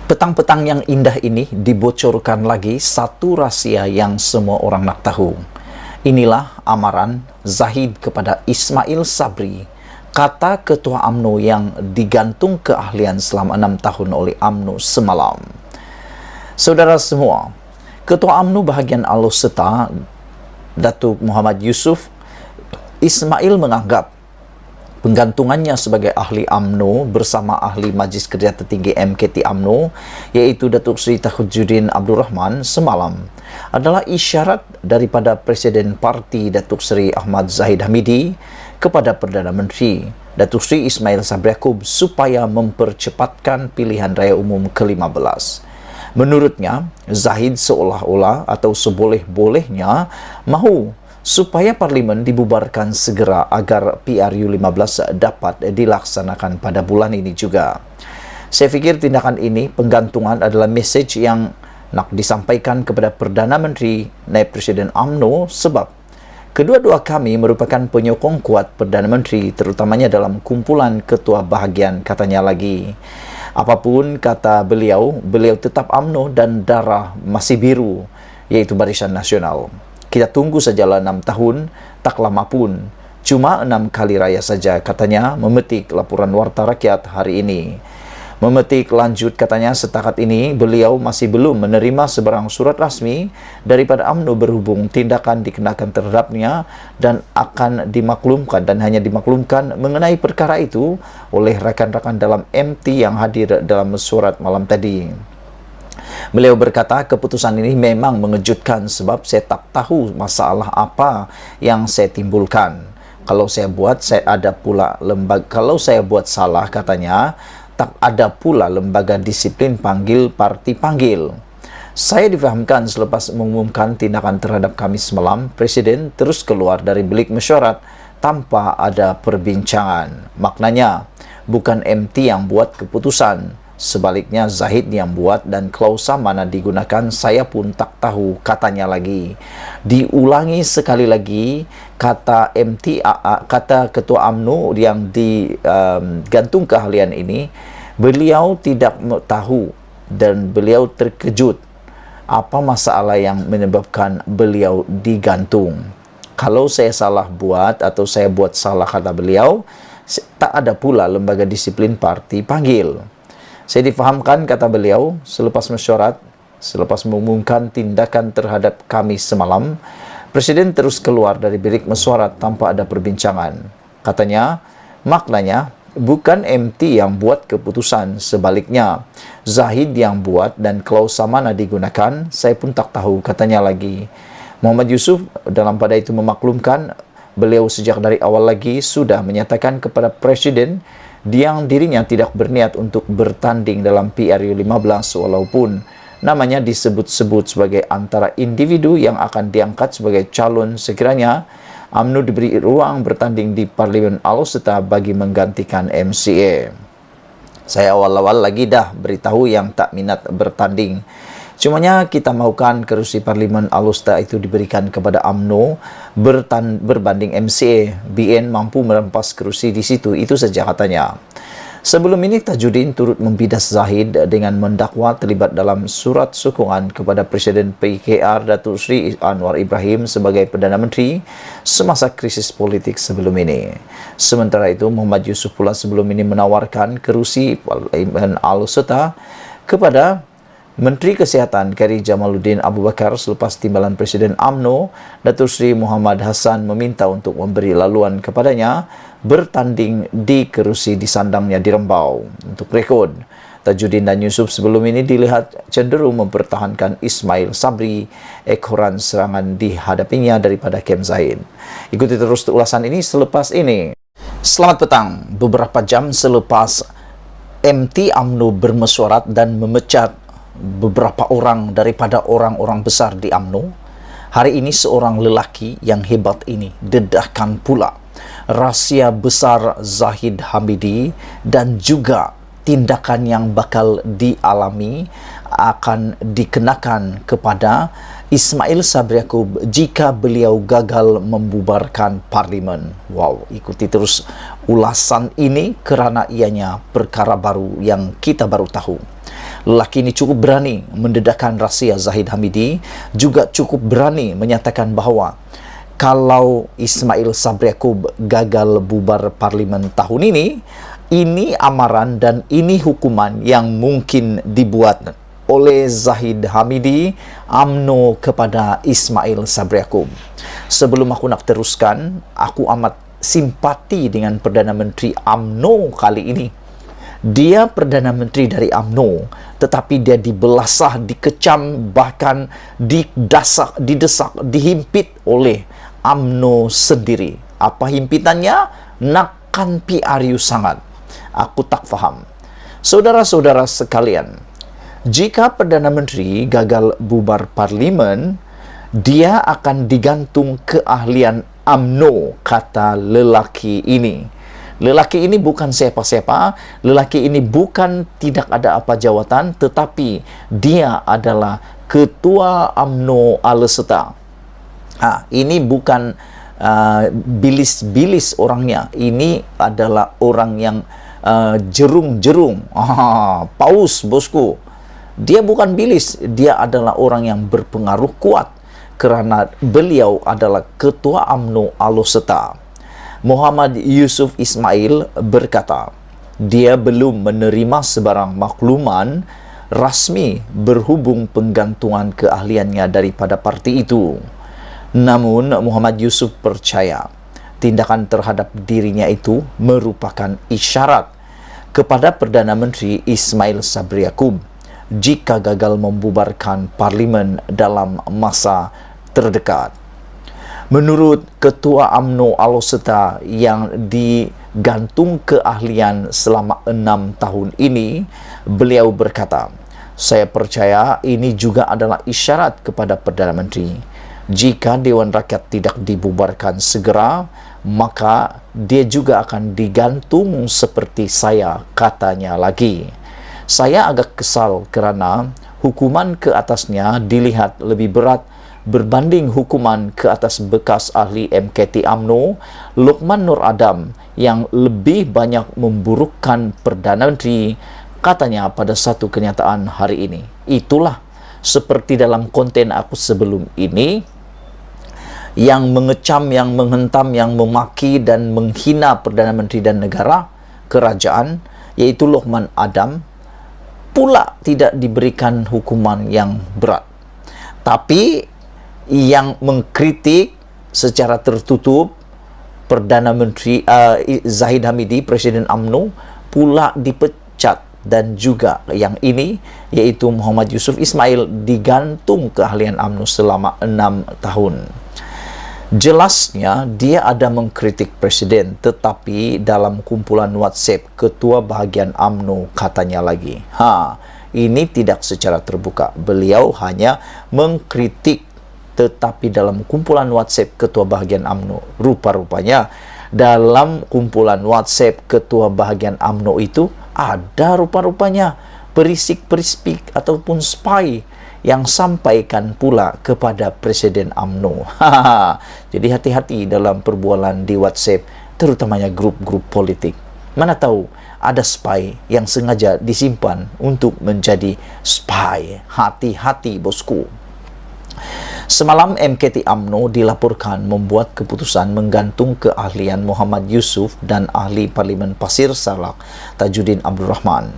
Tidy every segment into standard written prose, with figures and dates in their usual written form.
Petang-petang yang indah ini dibocorkan lagi satu rahasia yang semua orang nak tahu. Inilah amaran Zahid kepada Ismail Sabri, kata Ketua UMNO yang digantung keahlian selama 6 tahun oleh UMNO semalam. Saudara semua, Ketua UMNO bahagian Alor-Setar, Datuk Muhammad Yusof Ismail menganggap penggantungannya sebagai ahli UMNO bersama ahli Majlis Kerja Tertinggi MKT UMNO iaitu Datuk Seri Tajuddin Abdul Rahman semalam adalah isyarat daripada Presiden Parti Datuk Seri Ahmad Zahid Hamidi kepada Perdana Menteri Datuk Seri Ismail Sabri Yaakob supaya mempercepatkan pilihan raya umum ke-15. Menurutnya, Zahid seolah-olah atau seboleh-bolehnya mahu supaya Parlimen dibubarkan segera agar PRU15 dapat dilaksanakan pada bulan ini juga. Saya fikir tindakan ini, penggantungan, adalah mesej yang nak disampaikan kepada Perdana Menteri, Naib Presiden UMNO sebab kedua-dua kami merupakan penyokong kuat Perdana Menteri terutamanya dalam kumpulan ketua bahagian, katanya lagi. Apapun kata beliau, beliau tetap UMNO dan darah masih biru, iaitu Barisan Nasional. Kita tunggu sajalah 6 tahun, tak lama pun. Cuma 6 kali raya saja, katanya, memetik laporan Warta Rakyat hari ini. Memetik lanjut, katanya, setakat ini beliau masih belum menerima sebarang surat rasmi daripada UMNO berhubung tindakan dikenakan terhadapnya dan akan dimaklumkan dan hanya dimaklumkan mengenai perkara itu oleh rakan-rakan dalam MT yang hadir dalam mesyuarat malam tadi. Beliau berkata, keputusan ini memang mengejutkan sebab saya tak tahu masalah apa yang saya timbulkan. Kalau saya buat salah, katanya, tak ada pula lembaga disiplin panggil parti panggil. Saya difahamkan selepas mengumumkan tindakan terhadap kami semalam, Presiden terus keluar dari bilik mesyuarat tanpa ada perbincangan. Maknanya, bukan MT yang buat keputusan. Sebaliknya Zahid yang buat dan klausa mana digunakan saya pun tak tahu, katanya lagi. Diulangi sekali lagi kata kata Ketua UMNO yang digantung keahlian ini, beliau tidak tahu dan beliau terkejut apa masalah yang menyebabkan beliau digantung. Kalau saya salah buat atau saya buat salah, kata beliau, tak ada pula lembaga disiplin parti panggil. Saya difahamkan, kata beliau, selepas mesyuarat, selepas mengumumkan tindakan terhadap kami semalam, Presiden terus keluar dari bilik mesyuarat tanpa ada perbincangan. Katanya, maknanya, bukan MT yang buat keputusan, sebaliknya, Zahid yang buat dan klausa mana digunakan, saya pun tak tahu, katanya lagi. Muhammad Yusof dalam pada itu memaklumkan, beliau sejak dari awal lagi sudah menyatakan kepada Presiden yang dirinya tidak berniat untuk bertanding dalam PRU15 walaupun namanya disebut-sebut sebagai antara individu yang akan diangkat sebagai calon sekiranya UMNO diberi ruang bertanding di Parlimen Alor-Setar bagi menggantikan MCA. Saya awal-awal lagi dah beritahu yang tak minat bertanding. Cumanya kita mahukan kerusi Parlimen Alor-Setar itu diberikan kepada UMNO berbanding MCA. BN mampu merampas kerusi di situ, itu saja, katanya. Sebelum ini Tajuddin turut membidas Zahid dengan mendakwa terlibat dalam surat sokongan kepada Presiden PKR Datuk Seri Anwar Ibrahim sebagai Perdana Menteri semasa krisis politik sebelum ini. Sementara itu, Muhammad Yusof pula sebelum ini menawarkan kerusi Parlimen Alor-Setar kepada Menteri Kesihatan Khairi Jamaluddin Abu Bakar selepas timbalan Presiden UMNO Datuk Seri Muhammad Hassan meminta untuk memberi laluan kepadanya bertanding di kerusi di sandangnya di Rembau. Untuk rekod, Tajuddin dan Yusof sebelum ini dilihat cenderung mempertahankan Ismail Sabri ekoran serangan dihadapinya daripada Kem Zahid. Ikuti terus ulasan ini selepas ini. Selamat petang. Beberapa jam selepas MT UMNO bermesyuarat dan memecat beberapa orang daripada orang-orang besar di UMNO, hari ini seorang lelaki yang hebat ini dedahkan pula rahsia besar Zahid Hamidi dan juga tindakan yang bakal dialami akan dikenakan kepada Ismail Sabri Yaakob jika beliau gagal membubarkan Parlimen. Wow, ikuti terus ulasan ini kerana ianya perkara baru yang kita baru tahu. Lelaki ini cukup berani mendedahkan rahsia Zahid Hamidi, juga cukup berani menyatakan bahawa kalau Ismail Sabri Yaakob gagal bubar parlimen tahun ini amaran dan ini hukuman yang mungkin dibuat oleh Zahid Hamidi UMNO kepada Ismail Sabri Yaakob. Sebelum aku nak teruskan, aku amat simpati dengan Perdana Menteri UMNO kali ini. Dia Perdana Menteri dari UMNO, tetapi dia dibelasah, dikecam, bahkan didesak, dihimpit oleh UMNO sendiri. Apa himpitannya? Nakkan PRU sangat. Aku tak faham. Saudara-saudara sekalian, jika Perdana Menteri gagal bubar parlimen, dia akan digantung keahlian UMNO, kata lelaki ini. Lelaki ini bukan siapa-siapa, lelaki ini bukan tidak ada apa jawatan, tetapi dia adalah Ketua UMNO Aleseta. Ini bukan bilis-bilis orangnya, ini adalah orang yang jerung-jerung. Paus, bosku. Dia bukan bilis, dia adalah orang yang berpengaruh kuat, kerana beliau adalah Ketua UMNO Aleseta. Muhammad Yusuf Ismail berkata, dia belum menerima sebarang makluman rasmi berhubung penggantungan keahliannya daripada parti itu. Namun Muhammad Yusuf percaya tindakan terhadap dirinya itu merupakan isyarat kepada Perdana Menteri Ismail Sabri Yaakob jika gagal membubarkan parlimen dalam masa terdekat. Menurut Ketua UMNO Aleseta yang digantung keahlian selama 6 tahun ini, beliau berkata, saya percaya ini juga adalah isyarat kepada Perdana Menteri. Jika Dewan Rakyat tidak dibubarkan segera, maka dia juga akan digantung seperti saya, katanya lagi. Saya agak kesal kerana hukuman ke atasnya dilihat lebih berat berbanding hukuman ke atas bekas ahli MKT UMNO Luqman Nur Adam yang lebih banyak memburukkan Perdana Menteri, katanya pada satu kenyataan hari ini. Itulah seperti dalam konten aku sebelum ini, yang mengecam, yang menghentam, yang memaki dan menghina Perdana Menteri dan negara, kerajaan, yaitu Luqman Adam, pula tidak diberikan hukuman yang berat. Tapi yang mengkritik secara tertutup Perdana Menteri Zahid Hamidi, Presiden UMNO, pula dipecat, dan juga yang ini yaitu Muhammad Yusuf Ismail digantung keahlian UMNO selama 6 tahun. Jelasnya dia ada mengkritik Presiden, tetapi dalam kumpulan WhatsApp Ketua Bahagian UMNO, katanya lagi. Ini tidak secara terbuka. Beliau hanya mengkritik, tetapi dalam kumpulan WhatsApp Ketua Bahagian UMNO, rupa-rupanya dalam kumpulan WhatsApp Ketua Bahagian UMNO itu ada rupa-rupanya perisik-perisik ataupun spy yang sampaikan pula kepada Presiden UMNO. Jadi hati-hati dalam perbualan di WhatsApp, terutamanya grup-grup politik. Mana tahu ada spy yang sengaja disimpan untuk menjadi spy. Hati-hati, bosku. Semalam MKT UMNO dilaporkan membuat keputusan menggantung keahlian Muhammad Yusuf dan ahli Parlimen Pasir Salak Tajuddin Abdul Rahman.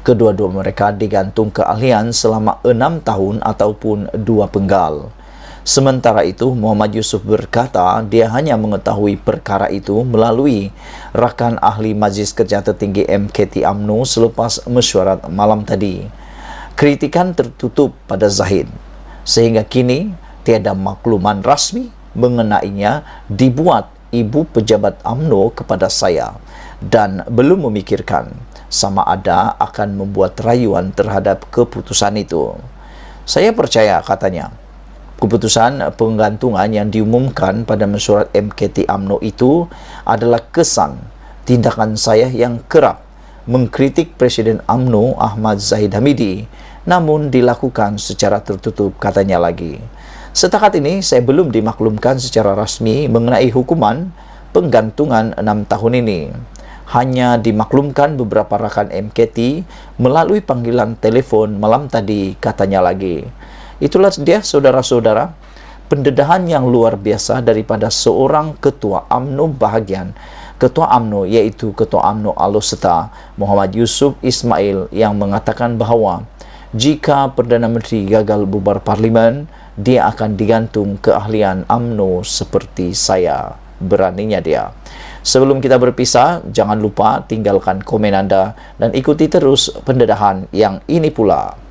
Kedua-dua mereka digantung keahlian selama 6 tahun ataupun 2 penggal. Sementara itu, Muhammad Yusuf berkata dia hanya mengetahui perkara itu melalui rakan ahli Majlis Kerja Tertinggi MKT UMNO selepas mesyuarat malam tadi. Kritikan tertutup pada Zahid, sehingga kini tiada makluman rasmi mengenainya dibuat ibu pejabat UMNO kepada saya, dan belum memikirkan sama ada akan membuat rayuan terhadap keputusan itu. Saya percaya, katanya, keputusan penggantungan yang diumumkan pada mesyuarat MKT UMNO itu adalah kesan tindakan saya yang kerap mengkritik Presiden UMNO Ahmad Zahid Hamidi, namun dilakukan secara tertutup, katanya lagi. Setakat ini saya belum dimaklumkan secara rasmi mengenai hukuman penggantungan 6 tahun ini. hanya dimaklumkan beberapa rakan MKT melalui panggilan telepon malam tadi, katanya lagi. Itulah dia saudara-saudara, pendedahan yang luar biasa daripada seorang ketua UMNO bahagian. Ketua UMNO yaitu Ketua UMNO Alor-Setar Muhammad Yusuf Ismail yang mengatakan bahawa jika Perdana Menteri gagal bubar parlimen, dia akan digantung keahlian UMNO seperti saya. Beraninya dia. Sebelum kita berpisah, jangan lupa tinggalkan komen Anda dan ikuti terus pendedahan yang ini pula.